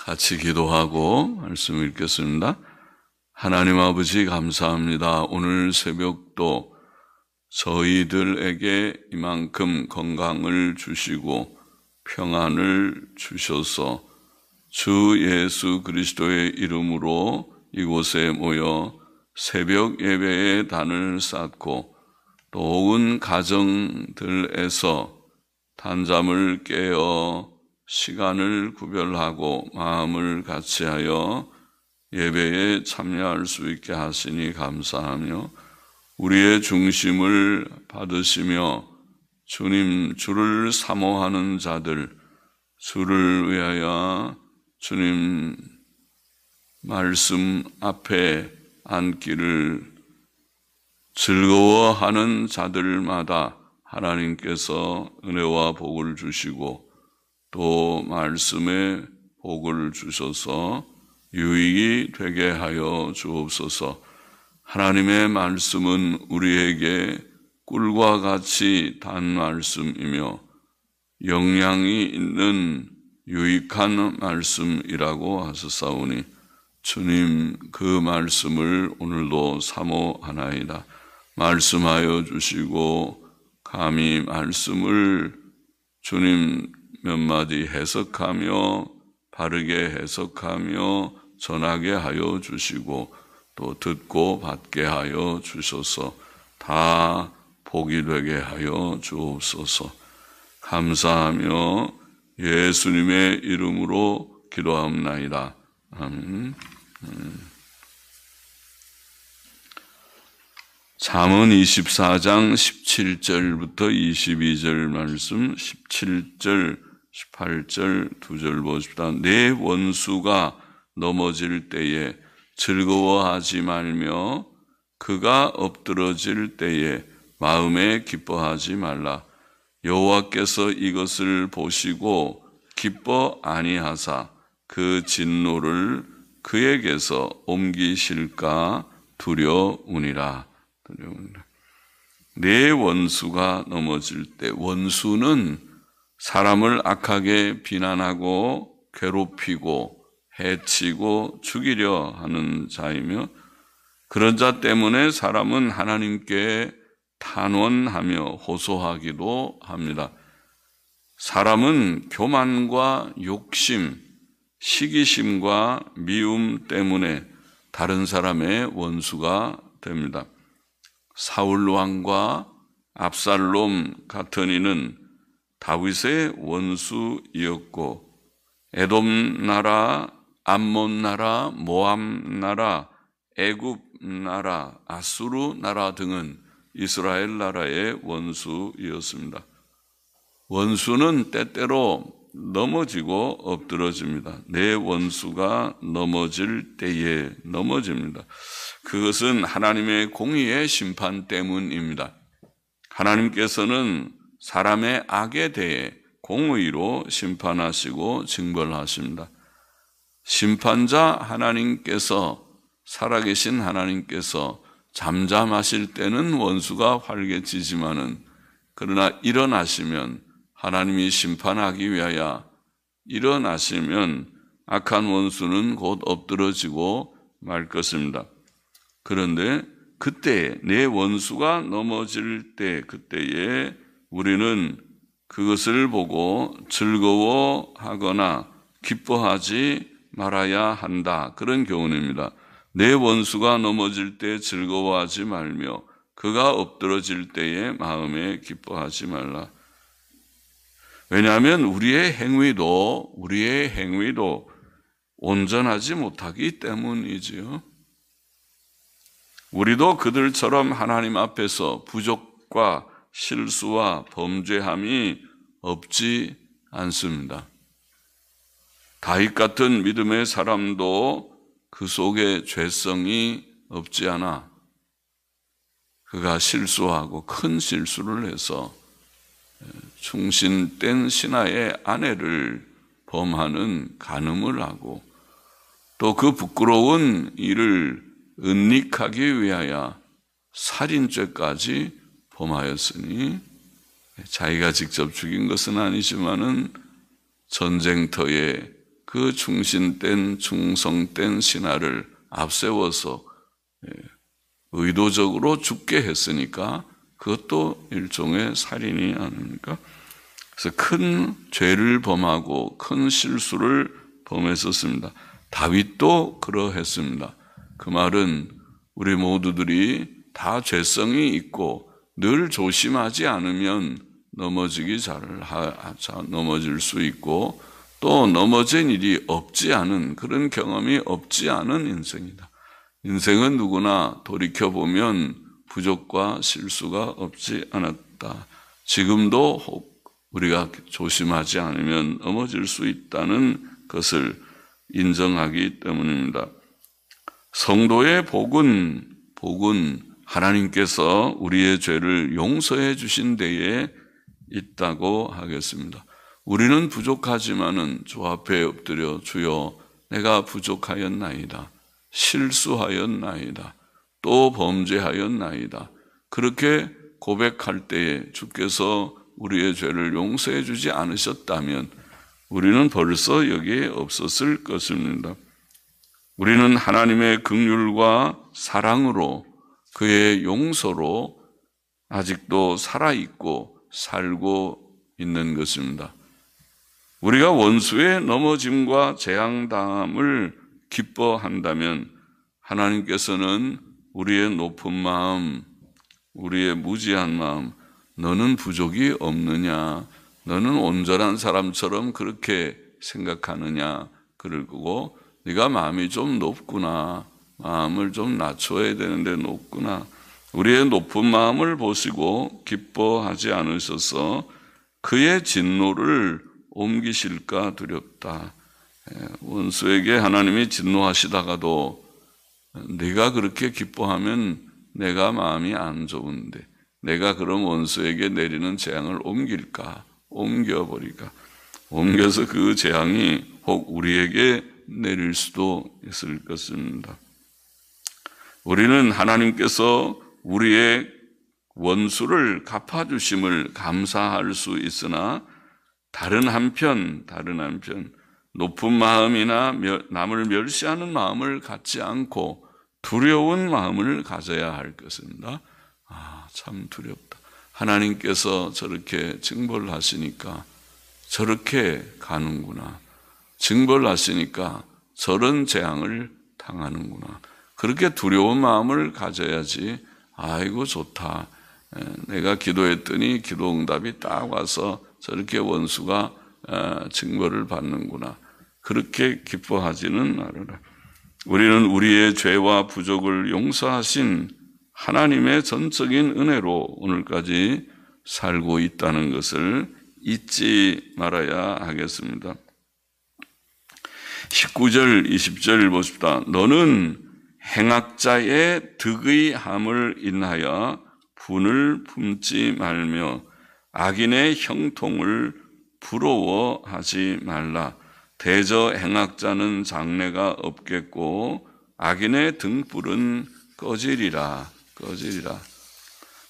같이 기도하고 말씀 읽겠습니다. 하나님 아버지 감사합니다. 오늘 새벽도 저희들에게 이만큼 건강을 주시고 평안을 주셔서 주 예수 그리스도의 이름으로 이곳에 모여 새벽 예배의 단을 쌓고 또 온 가정들에서 단잠을 깨어 시간을 구별하고 마음을 같이하여 예배에 참여할 수 있게 하시니 감사하며 우리의 중심을 받으시며 주님 주를 사모하는 자들, 주를 위하여 주님 말씀 앞에 앉기를 즐거워하는 자들마다 하나님께서 은혜와 복을 주시고 또 말씀에 복을 주셔서 유익이 되게 하여 주옵소서. 하나님의 말씀은 우리에게 꿀과 같이 단 말씀이며 영양이 있는 유익한 말씀이라고 하셨사오니 주님 그 말씀을 오늘도 사모하나이다. 말씀하여 주시고 감히 말씀을 주님 몇 마디 해석하며 바르게 해석하며 전하게 하여 주시고 또 듣고 받게 하여 주셔서 다 복이 되게 하여 주옵소서. 감사하며 예수님의 이름으로 기도합나이다. 아멘. 잠언 24장 17절부터 22절 말씀, 17절, 18절 두 절 보십시다. 내 원수가 넘어질 때에 즐거워하지 말며 그가 엎드러질 때에 마음에 기뻐하지 말라. 여호와께서 이것을 보시고 기뻐 아니하사 그 진노를 그에게서 옮기실까 두려우니라. 내 원수가 넘어질 때, 원수는 사람을 악하게 비난하고 괴롭히고 해치고 죽이려 하는 자이며 그런 자 때문에 사람은 하나님께 탄원하며 호소하기도 합니다. 사람은 교만과 욕심, 시기심과 미움 때문에 다른 사람의 원수가 됩니다. 사울 왕과 압살롬 같은 이는 다윗의 원수이었고 에돔 나라, 암몬 나라, 모압 나라, 애굽 나라, 아수르 나라 등은 이스라엘 나라의 원수이었습니다. 원수는 때때로 넘어지고 엎드러집니다. 내 원수가 넘어질 때에 넘어집니다. 그것은 하나님의 공의의 심판 때문입니다. 하나님께서는 사람의 악에 대해 공의로 심판하시고 징벌하십니다. 심판자 하나님께서, 살아계신 하나님께서 잠잠하실 때는 원수가 활개치지만은 그러나 일어나시면 하나님이 심판하기 위하여 일어나시면 악한 원수는 곧 엎드러지고 말 것입니다. 그런데 그때 내 원수가 넘어질 때 그때에 우리는 그것을 보고 즐거워하거나 기뻐하지 말아야 한다. 그런 교훈입니다. 내 원수가 넘어질 때 즐거워하지 말며 그가 엎드러질 때에 마음에 기뻐하지 말라. 왜냐하면 우리의 행위도 온전하지 못하기 때문이지요. 우리도 그들처럼 하나님 앞에서 부족과 실수와 범죄함이 없지 않습니다. 다윗 같은 믿음의 사람도 그 속에 죄성이 없지 않아 그가 실수하고 큰 실수를 해서 충신된 신하의 아내를 범하는 간음을 하고 또 그 부끄러운 일을 은닉하기 위하여 살인죄까지 범하였으니 자기가 직접 죽인 것은 아니지만은 전쟁터에 그 충신된 충성된 신하를 앞세워서 의도적으로 죽게 했으니까 그것도 일종의 살인이 아닙니까? 그래서 큰 죄를 범하고 큰 실수를 범했었습니다. 다윗도 그러했습니다. 그 말은 우리 모두들이 다 죄성이 있고 늘 조심하지 않으면 넘어질 수 있고 또 넘어진 일이 없지 않은 그런 경험이 없지 않은 인생이다. 인생은 누구나 돌이켜보면 부족과 실수가 없지 않았다. 지금도 우리가 조심하지 않으면 넘어질 수 있다는 것을 인정하기 때문입니다. 성도의 복은 하나님께서 우리의 죄를 용서해 주신 데에 있다고 하겠습니다. 우리는 부족하지만은 주 앞에 엎드려 주여 내가 부족하였나이다. 실수하였나이다. 또 범죄하였나이다. 그렇게 고백할 때에 주께서 우리의 죄를 용서해 주지 않으셨다면 우리는 벌써 여기에 없었을 것입니다. 우리는 하나님의 긍휼과 사랑으로 그의 용서로 아직도 살아있고 살고 있는 것입니다. 우리가 원수의 넘어짐과 재앙당함을 기뻐한다면 하나님께서는 우리의 높은 마음, 우리의 무지한 마음, 너는 부족이 없느냐? 너는 온전한 사람처럼 그렇게 생각하느냐? 그러고 네가 마음이 좀 높구나. 마음을 좀 낮춰야 되는데 높구나. 우리의 높은 마음을 보시고 기뻐하지 않으셔서 그의 진노를 옮기실까 두렵다. 원수에게 하나님이 진노하시다가도 네가 그렇게 기뻐하면 내가 마음이 안 좋은데 내가 그럼 원수에게 내리는 재앙을 옮길까? 옮겨버릴까? 옮겨서 그 재앙이 혹 우리에게 내릴 수도 있을 것입니다. 우리는 하나님께서 우리의 원수를 갚아주심을 감사할 수 있으나 다른 한편 높은 마음이나 남을 멸시하는 마음을 갖지 않고 두려운 마음을 가져야 할 것입니다. 참 두렵다. 하나님께서 저렇게 징벌을 하시니까 저렇게 가는구나. 징벌을 하시니까 저런 재앙을 당하는구나. 그렇게 두려운 마음을 가져야지. 아이고 좋다. 내가 기도했더니 기도 응답이 딱 와서 저렇게 원수가 징벌을 받는구나. 그렇게 기뻐하지는 말아라. 우리는 우리의 죄와 부족을 용서하신 하나님의 전적인 은혜로 오늘까지 살고 있다는 것을 잊지 말아야 하겠습니다. 19절, 20절 보십시다. 너는 행악자의 득의함을 인하여 분을 품지 말며 악인의 형통을 부러워하지 말라. 대저 행악자는 장래가 없겠고 악인의 등불은 꺼지리라.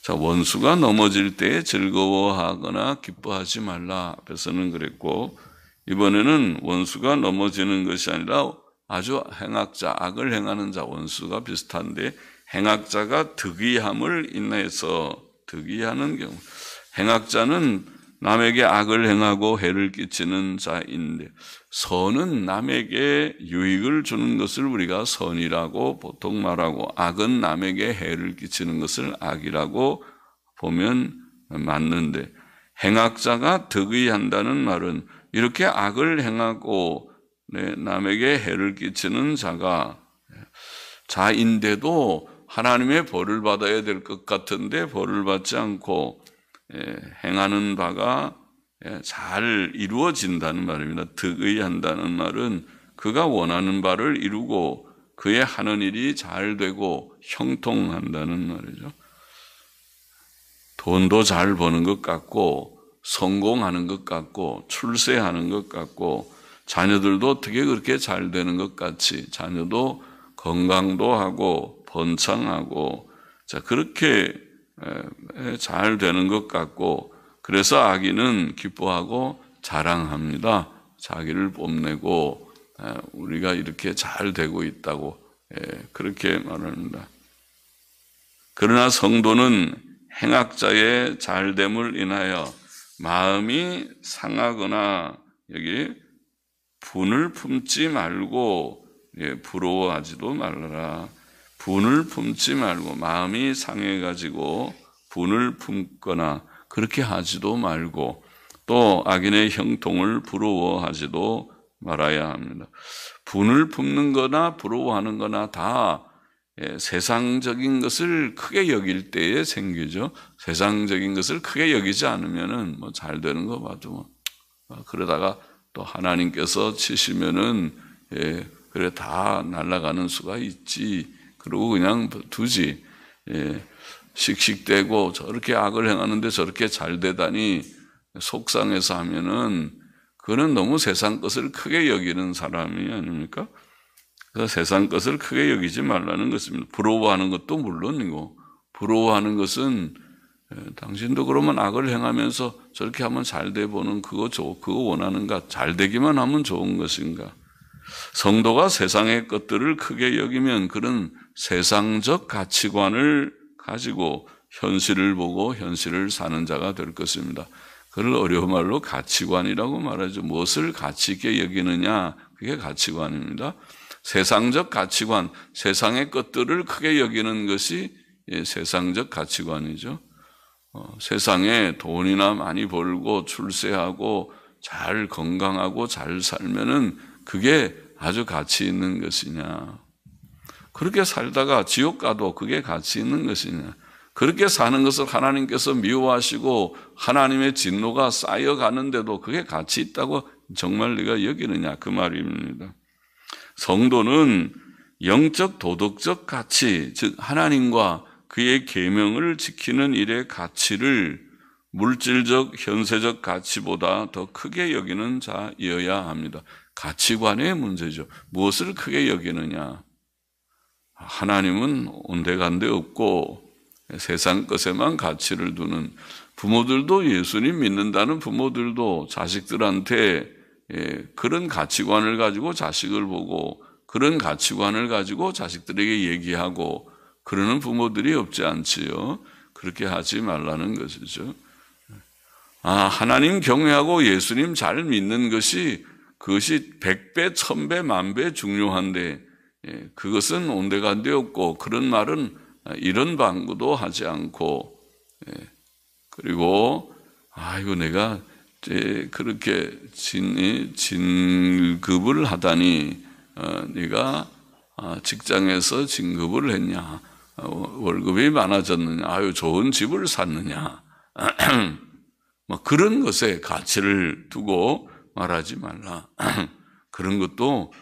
자, 원수가 넘어질 때 즐거워하거나 기뻐하지 말라. 앞에서는 그랬고 이번에는 원수가 넘어지는 것이 아니라 아주 행악자, 악을 행하는 자, 원수가 비슷한데 행악자가 득의함을 인해서 득의하는 경우, 행악자는 남에게 악을 행하고 해를 끼치는 자인데 선은 남에게 유익을 주는 것을 우리가 선이라고 보통 말하고 악은 남에게 해를 끼치는 것을 악이라고 보면 맞는데 행악자가 득의한다는 말은 이렇게 악을 행하고 남에게 해를 끼치는 자인데도 하나님의 벌을 받아야 될 것 같은데 벌을 받지 않고 행하는 바가 잘 이루어진다는 말입니다. 득의한다는 말은 그가 원하는 바를 이루고 그의 하는 일이 잘 되고 형통한다는 말이죠. 돈도 잘 버는 것 같고 성공하는 것 같고 출세하는 것 같고 자녀들도 어떻게 그렇게 잘 되는 것 같이 자녀도 건강도 하고 번창하고 자 그렇게 잘 되는 것 같고 그래서 악인은 기뻐하고 자랑합니다. 자기를 뽐내고 우리가 이렇게 잘 되고 있다고 그렇게 말합니다. 그러나 성도는 행악자의 잘됨을 인하여 마음이 상하거나 여기 분을 품지 말고 부러워하지도 말라라. 분을 품지 말고 마음이 상해가지고 분을 품거나 그렇게 하지도 말고 또 악인의 형통을 부러워하지도 말아야 합니다. 분을 품는 거나 부러워하는 거나 다 세상적인 것을 크게 여길 때에 생기죠. 세상적인 것을 크게 여기지 않으면은 뭐 잘 되는 거 봐도 그러다가 또 하나님께서 치시면은 그래 다 날아가는 수가 있지. 그러고 그냥 두지. 씩씩대고 저렇게 악을 행하는데 저렇게 잘 되다니 속상해서 하면은 그는 너무 세상 것을 크게 여기는 사람이 아닙니까? 그래서 세상 것을 크게 여기지 말라는 것입니다. 부러워하는 것도 물론이고 부러워하는 것은 당신도 그러면 악을 행하면서 저렇게 하면 잘 돼 보는 그거 원하는가? 잘 되기만 하면 좋은 것인가? 성도가 세상의 것들을 크게 여기면 그런 세상적 가치관을 가지고 현실을 보고 현실을 사는 자가 될 것입니다. 그걸 어려운 말로 가치관이라고 말하죠. 무엇을 가치 있게 여기느냐, 그게 가치관입니다. 세상적 가치관, 세상의 것들을 크게 여기는 것이 세상적 가치관이죠. 세상에 돈이나 많이 벌고 출세하고 잘 건강하고 잘 살면은 그게 아주 가치 있는 것이냐. 그렇게 살다가 지옥 가도 그게 가치 있는 것이냐. 그렇게 사는 것을 하나님께서 미워하시고 하나님의 진노가 쌓여가는데도 그게 가치 있다고 정말 네가 여기느냐 그 말입니다. 성도는 영적 도덕적 가치, 즉 하나님과 그의 계명을 지키는 일의 가치를 물질적 현세적 가치보다 더 크게 여기는 자여야 합니다. 가치관의 문제죠. 무엇을 크게 여기느냐. 하나님은 온데간데 없고 세상 것에만 가치를 두는 부모들도 예수님 믿는다는 부모들도 자식들한테 그런 가치관을 가지고 자식을 보고 그런 가치관을 가지고 자식들에게 얘기하고 그러는 부모들이 없지 않지요. 그렇게 하지 말라는 것이죠. 하나님 경외하고 예수님 잘 믿는 것이 그것이 100배, 1000배, 만배 중요한데 그것은 온데간데 없고 그런 말은 이런 방구도 하지 않고 그리고 이거 내가 그렇게 진급을 하다니 네가 직장에서 진급을 했냐 월급이 많아졌느냐 아유 좋은 집을 샀느냐 뭐 그런 것에 가치를 두고 말하지 말라. 그런 것도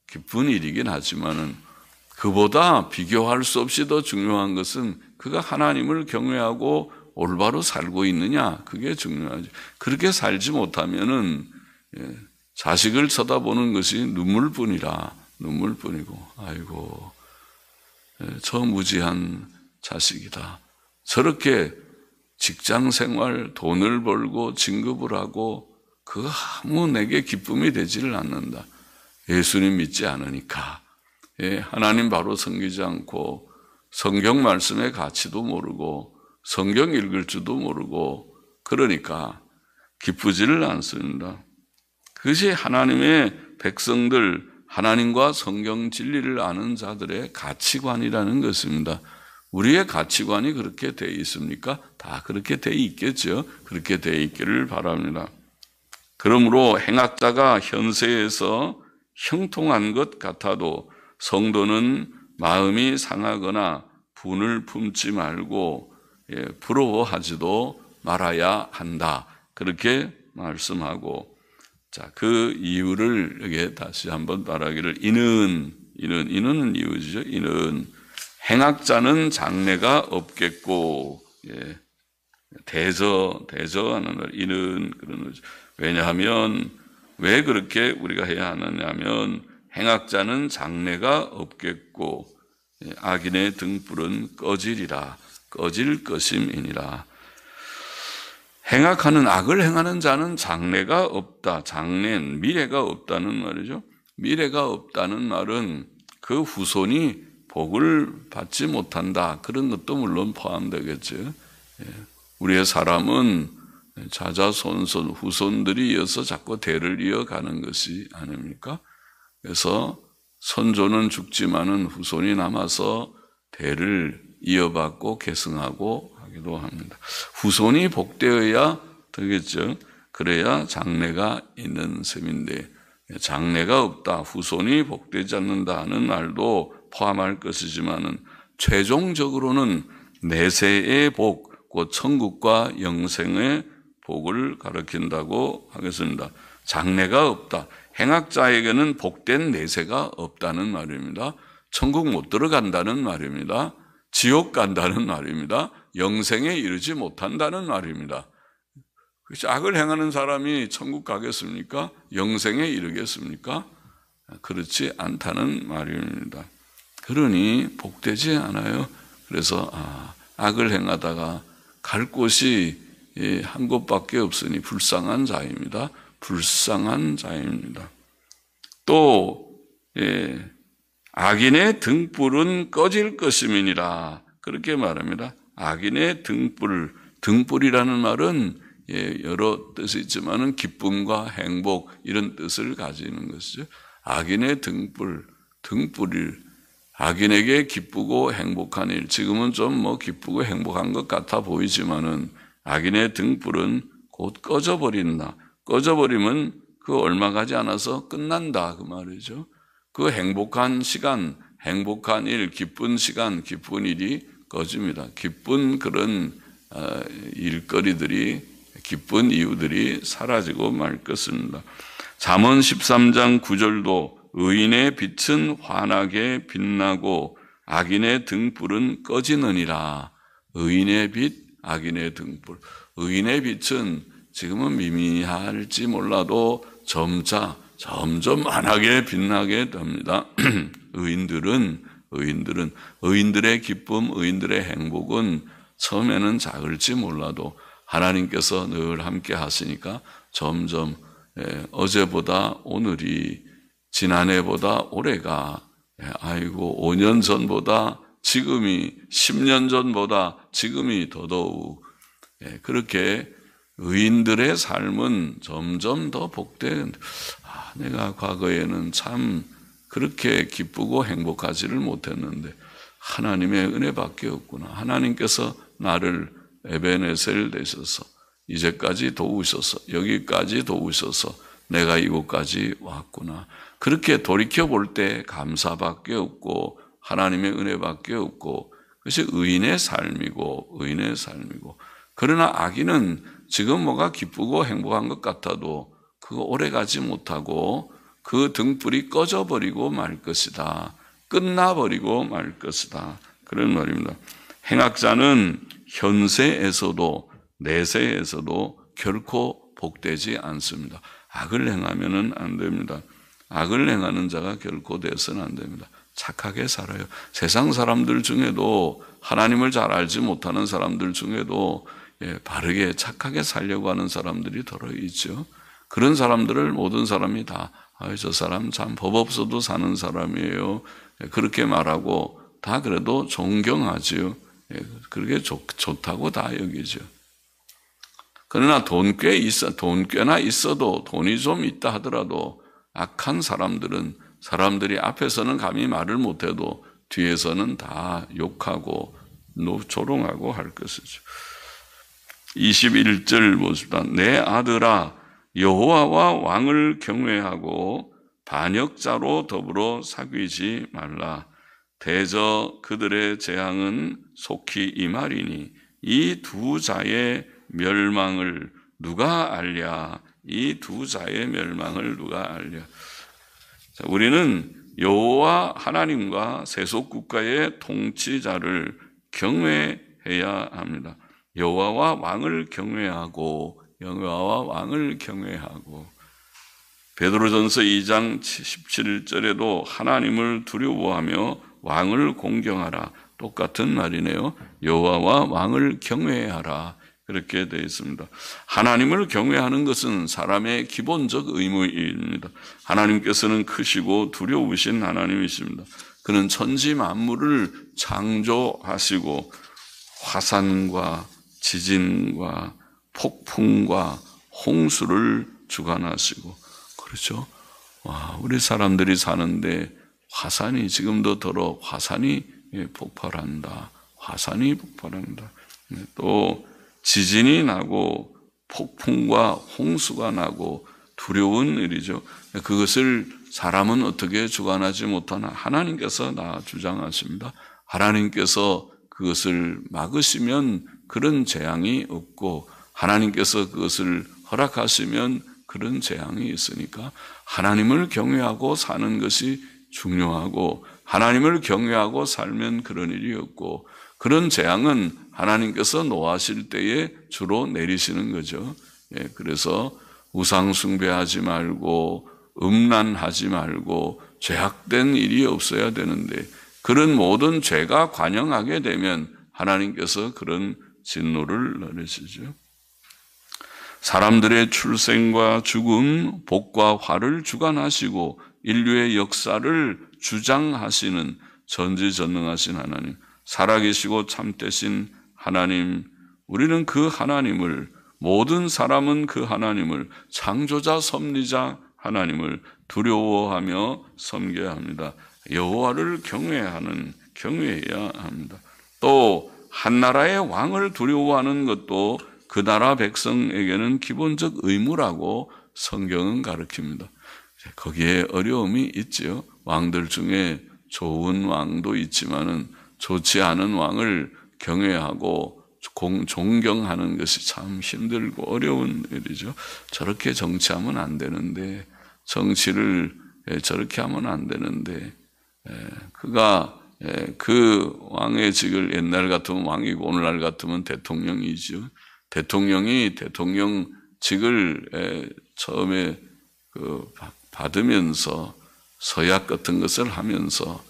기쁜 일이긴 하지만은 그보다 비교할 수 없이 더 중요한 것은 그가 하나님을 경외하고 올바로 살고 있느냐 그게 중요하죠. 그렇게 살지 못하면은 자식을 쳐다보는 것이 눈물뿐이라 눈물뿐이고 아이고 저 무지한 자식이다. 저렇게 직장 생활 돈을 벌고 진급을 하고 그거 아무 내게 기쁨이 되지를 않는다. 예수님 믿지 않으니까 하나님 바로 섬기지 않고 성경 말씀의 가치도 모르고 성경 읽을 줄도 모르고 그러니까 기쁘지를 않습니다. 그것이 하나님의 백성들 하나님과 성경 진리를 아는 자들의 가치관이라는 것입니다. 우리의 가치관이 그렇게 돼 있습니까? 다 그렇게 돼 있겠죠. 그렇게 돼 있기를 바랍니다. 그러므로 행악자가 현세에서 형통한 것 같아도 성도는 마음이 상하거나 분을 품지 말고 부러워하지도 말아야 한다. 그렇게 말씀하고 자, 그 이유를 여기에 다시 한번 말하기를 이는 이유죠. 이는 행악자는 장래가 없겠고 대저하는 말 이는 그런 거죠. 왜냐하면 왜 그렇게 우리가 해야 하느냐면 행악자는 장래가 없겠고 악인의 등불은 꺼지리라 꺼질 것임이니라. 행악하는 악을 행하는 자는 장래가 없다. 장래는 미래가 없다는 말이죠. 미래가 없다는 말은 그 후손이 복을 받지 못한다. 그런 것도 물론 포함되겠죠. 우리의 사람은 자자손손 후손들이 이어서 자꾸 대를 이어가는 것이 아닙니까? 그래서 선조는 죽지만은 후손이 남아서 대를 이어받고 계승하고 하기도 합니다. 후손이 복되어야 되겠죠. 그래야 장래가 있는 셈인데 장래가 없다, 후손이 복되지 않는다 하는 말도 포함할 것이지만은 최종적으로는 내세의 복, 곧 천국과 영생의 복을 가리킨다고 하겠습니다. 장래가 없다. 행악자에게는 복된 내세가 없다는 말입니다. 천국 못 들어간다는 말입니다. 지옥 간다는 말입니다. 영생에 이르지 못한다는 말입니다. 악을 행하는 사람이 천국 가겠습니까? 영생에 이르겠습니까? 그렇지 않다는 말입니다. 그러니 복되지 않아요. 그래서 악을 행하다가 갈 곳이 한 곳밖에 없으니 불쌍한 자입니다. 불쌍한 자입니다. 또 악인의 등불은 꺼질 것임이니라 그렇게 말합니다. 악인의 등불이라는 말은 여러 뜻이 있지만은 기쁨과 행복 이런 뜻을 가지는 것이죠. 악인의 등불이 악인에게 기쁘고 행복한 일, 지금은 좀 기쁘고 행복한 것 같아 보이지만은 악인의 등불은 곧 꺼져버린다. 꺼져버리면 그 얼마 가지 않아서 끝난다 그 말이죠. 그 행복한 시간, 행복한 일, 기쁜 시간, 기쁜 일이 꺼집니다. 기쁜 그런 일거리들이, 기쁜 이유들이 사라지고 말 것입니다. 잠언 13장 9절도 의인의 빛은 환하게 빛나고 악인의 등불은 꺼지느니라. 의인의 빛, 악인의 등불. 의인의 빛은 지금은 미미할지 몰라도 점점 환하게 빛나게 됩니다. 의인들의 기쁨, 의인들의 행복은 처음에는 작을지 몰라도 하나님께서 늘 함께 하시니까 점점 어제보다 오늘이, 지난해보다 올해가, 5년 전보다 지금이, 10년 전보다 지금이 더더욱 그렇게 의인들의 삶은 점점 더 복된, 내가 과거에는 참 그렇게 기쁘고 행복하지를 못했는데 하나님의 은혜밖에 없구나. 하나님께서 나를 에베네셀 되셔서 이제까지 도우셔서, 여기까지 도우셔서 내가 이곳까지 왔구나. 그렇게 돌이켜볼 때 감사밖에 없고 하나님의 은혜밖에 없고 그것이 의인의 삶이고 그러나 악인은 지금 뭐가 기쁘고 행복한 것 같아도 그거 오래가지 못하고 그 등불이 꺼져버리고 말 것이다. 끝나버리고 말 것이다. 그런 말입니다. 행악자는 현세에서도 내세에서도 결코 복되지 않습니다. 악을 행하면은 안 됩니다. 악을 행하는 자가 결코 되어서는 안 됩니다. 착하게 살아요. 세상 사람들 중에도, 하나님을 잘 알지 못하는 사람들 중에도 바르게 착하게 살려고 하는 사람들이 들어있죠. 그런 사람들을 모든 사람이 다 저 사람 참 법 없어도 사는 사람이에요. 그렇게 말하고 다 그래도 존경하지요. 그렇게 좋다고 다 여기죠. 그러나 돈 꽤나 있어도, 돈이 좀 있다 하더라도 악한 사람들은, 사람들이 앞에서는 감히 말을 못해도 뒤에서는 다 욕하고 조롱하고 할 것이죠. 21절 보십시다. 내 아들아, 여호와와 왕을 경외하고 반역자로 더불어 사귀지 말라. 대저 그들의 재앙은 속히 임하리니 이 두 자의 멸망을 누가 알랴? 이 두 자의 멸망을 누가 알랴? 자, 우리는 여호와 하나님과 세속 국가의 통치자를 경외해야 합니다. 여호와와 왕을 경외하고 베드로전서 2장 17절에도 하나님을 두려워하며 왕을 공경하라. 똑같은 말이네요. 여호와와 왕을 경외하라. 그렇게 되어 있습니다. 하나님을 경외하는 것은 사람의 기본적 의무입니다. 하나님께서는 크시고 두려우신 하나님이십니다. 그는 천지 만물을 창조하시고 화산과 지진과 폭풍과 홍수를 주관하시고, 그렇죠? 와, 우리 사람들이 사는데 화산이 지금도 화산이 폭발한다. 화산이 폭발한다. 또 지진이 나고 폭풍과 홍수가 나고 두려운 일이죠. 그것을 사람은 어떻게 주관하지 못하나 하나님께서 다 주장하십니다. 하나님께서 그것을 막으시면 그런 재앙이 없고, 하나님께서 그것을 허락하시면 그런 재앙이 있으니까 하나님을 경외하고 사는 것이 중요하고, 하나님을 경외하고 살면 그런 일이 없고, 그런 재앙은 하나님께서 노하실 때에 주로 내리시는 거죠. 그래서 우상 숭배하지 말고 음란하지 말고 죄악된 일이 없어야 되는데, 그런 모든 죄가 관영하게 되면 하나님께서 그런 진노를 내리시죠. 사람들의 출생과 죽음, 복과 화를 주관하시고 인류의 역사를 주장하시는 전지전능하신 하나님, 살아계시고 참되신 하나님, 우리는 그 하나님을, 모든 사람은 그 하나님을, 창조자 섭리자 하나님을 두려워하며 섬겨야 합니다. 여호와를 경외해야 합니다. 또 한 나라의 왕을 두려워하는 것도 그 나라 백성에게는 기본적 의무라고 성경은 가르칩니다. 거기에 어려움이 있지요. 왕들 중에 좋은 왕도 있지만은 좋지 않은 왕을 경외하고 존경하는 것이 참 힘들고 어려운 일이죠. 저렇게 정치하면 안 되는데, 정치를 저렇게 하면 안 되는데, 그가 그 왕의 직을 옛날 같으면 왕이고 오늘날 같으면 대통령이죠. 대통령이 대통령직을 처음에 받으면서 서약 같은 것을 하면서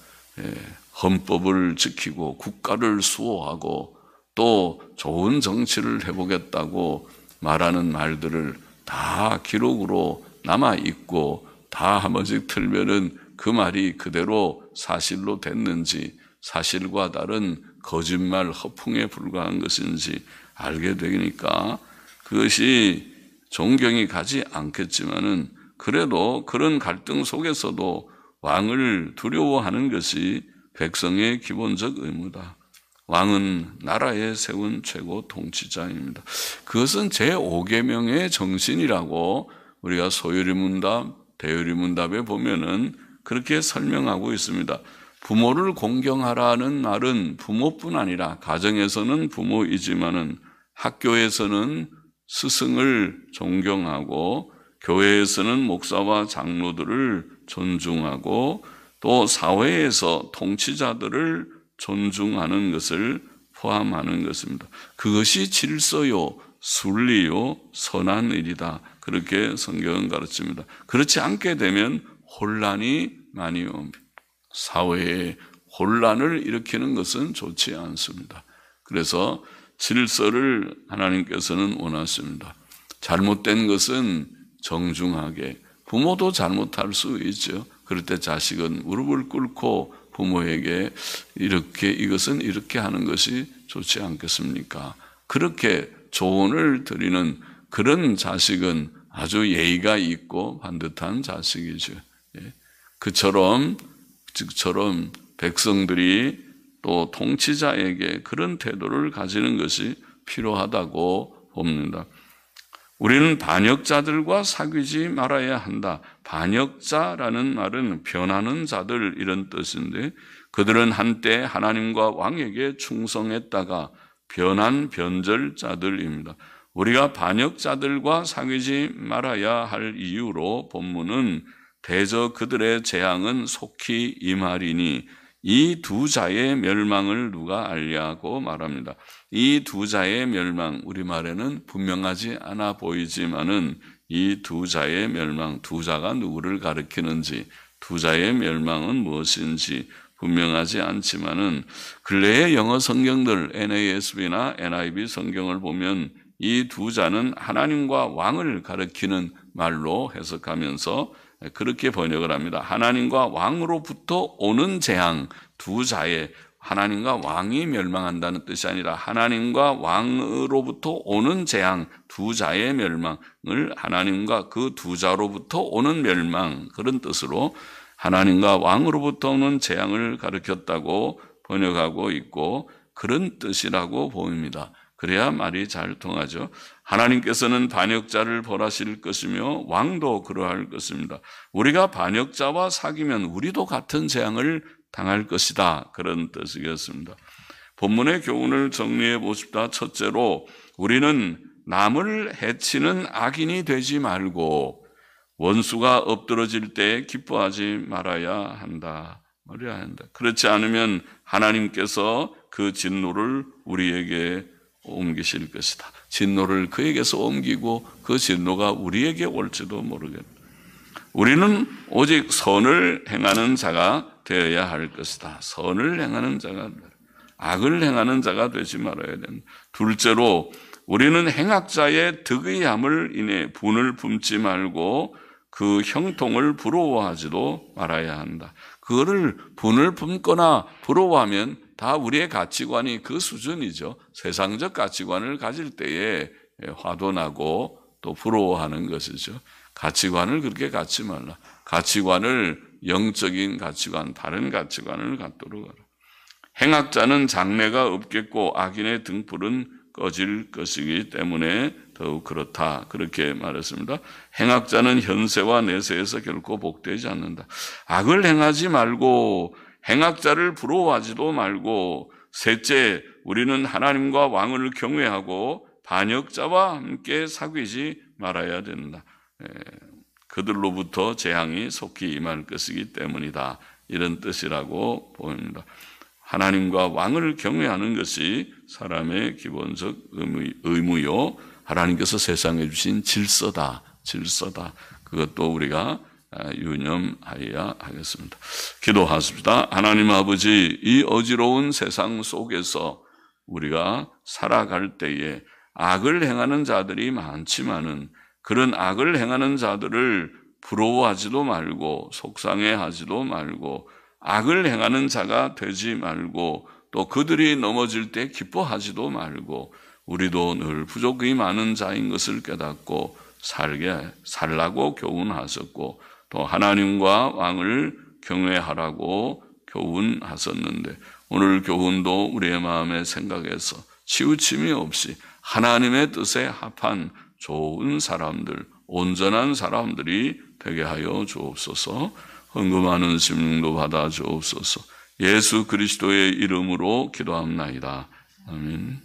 헌법을 지키고 국가를 수호하고 또 좋은 정치를 해보겠다고 말하는 말들을 다 기록으로 남아 있고, 다 한 번씩 틀면은 그 말이 그대로 사실로 됐는지, 사실과 다른 거짓말, 허풍에 불과한 것인지 알게 되니까 그것이 존경이 가지 않겠지만은, 그래도 그런 갈등 속에서도 왕을 두려워하는 것이 백성의 기본적 의무다. 왕은 나라에 세운 최고 통치자입니다. 그것은 제5계명의 정신이라고 우리가 소요리문답, 대요리문답에 보면은 그렇게 설명하고 있습니다. 부모를 공경하라는 말은 부모뿐 아니라 가정에서는 부모이지만은 학교에서는 스승을 존경하고 교회에서는 목사와 장로들을 존중하고 또 사회에서 통치자들을 존중하는 것을 포함하는 것입니다. 그것이 질서요, 순리요, 선한 일이다. 그렇게 성경은 가르칩니다. 그렇지 않게 되면 혼란이 많이 옵니다. 사회에 혼란을 일으키는 것은 좋지 않습니다. 그래서 질서를 하나님께서는 원하십니다. 잘못된 것은 정중하게, 부모도 잘못할 수 있죠. 그럴 때 자식은 무릎을 꿇고 부모에게 이것은 이렇게 하는 것이 좋지 않겠습니까? 그렇게 조언을 드리는 그런 자식은 아주 예의가 있고 반듯한 자식이죠. 그처럼 백성들이 또 통치자에게 그런 태도를 가지는 것이 필요하다고 봅니다. 우리는 반역자들과 사귀지 말아야 한다. 반역자라는 말은 변하는 자들 이런 뜻인데, 그들은 한때 하나님과 왕에게 충성했다가 변한 변절자들입니다. 우리가 반역자들과 사귀지 말아야 할 이유로 본문은 대저 그들의 재앙은 속히 임하리니 이 두 자의 멸망을 누가 알랴고 말합니다. 이 두 자의 멸망, 우리말에는 분명하지 않아 보이지만은 이 두 자의 멸망, 두 자가 누구를 가리키는지, 두 자의 멸망은 무엇인지 분명하지 않지만은 근래의 영어 성경들 NASB나 NIV 성경을 보면 이 두 자는 하나님과 왕을 가리키는 말로 해석하면서 그렇게 번역을 합니다. 하나님과 왕으로부터 오는 재앙, 두 자의, 하나님과 왕이 멸망한다는 뜻이 아니라 하나님과 왕으로부터 오는 재앙, 두 자의 멸망을 하나님과 그 두 자로부터 오는 멸망, 그런 뜻으로 하나님과 왕으로부터 오는 재앙을 가리켰다고 번역하고 있고 그런 뜻이라고 보입니다. 그래야 말이 잘 통하죠. 하나님께서는 반역자를 벌하실 것이며 왕도 그러할 것입니다. 우리가 반역자와 사귀면 우리도 같은 재앙을 당할 것이다. 그런 뜻이겠습니다. 본문의 교훈을 정리해 보십시다. 첫째로 우리는 남을 해치는 악인이 되지 말고 원수가 엎드러질 때 기뻐하지 말아야 한다. 그렇지 않으면 하나님께서 그 진노를 우리에게 옮기실 것이다. 진노를 그에게서 옮기고 그 진노가 우리에게 올지도 모르겠다. 우리는 오직 선을 행하는 자가 되어야 할 것이다. 선을 행하는 자가, 악을 행하는 자가 되지 말아야 된다. 둘째로 우리는 행악자의 득의함을 인해 분을 품지 말고 그 형통을 부러워하지도 말아야 한다. 그거를 분을 품거나 부러워하면 다 우리의 가치관이 그 수준이죠. 세상적 가치관을 가질 때에 화도 나고 또 부러워하는 것이죠. 가치관을 그렇게 갖지 말라. 가치관을 영적인 가치관, 다른 가치관을 갖도록 하라. 행악자는 장래가 없겠고 악인의 등불은 꺼질 것이기 때문에 더욱 그렇다. 그렇게 말했습니다. 행악자는 현세와 내세에서 결코 복되지 않는다. 악을 행하지 말고 행악자를 부러워하지도 말고 셋째, 우리는 하나님과 왕을 경외하고 반역자와 함께 사귀지 말아야 된다. 그들로부터 재앙이 속히 임할 것이기 때문이다. 이런 뜻이라고 보입니다. 하나님과 왕을 경외하는 것이 사람의 기본적 의무요. 하나님께서 세상에 주신 질서다. 그것도 우리가 유념하여야 하겠습니다. 기도하십시다. 하나님 아버지, 이 어지러운 세상 속에서 우리가 살아갈 때에 악을 행하는 자들이 많지만은 그런 악을 행하는 자들을 부러워하지도 말고 속상해하지도 말고 악을 행하는 자가 되지 말고 또 그들이 넘어질 때 기뻐하지도 말고 우리도 늘 부족이 많은 자인 것을 깨닫고 살라고 교훈하셨고 또 하나님과 왕을 경외하라고 교훈하셨는데 오늘 교훈도 우리의 마음에 생각해서 치우침이 없이 하나님의 뜻에 합한 좋은 사람들, 온전한 사람들이 되게 하여 주옵소서. 헌금하는 심령도 받아 주옵소서. 예수 그리스도의 이름으로 기도합나이다. 아멘.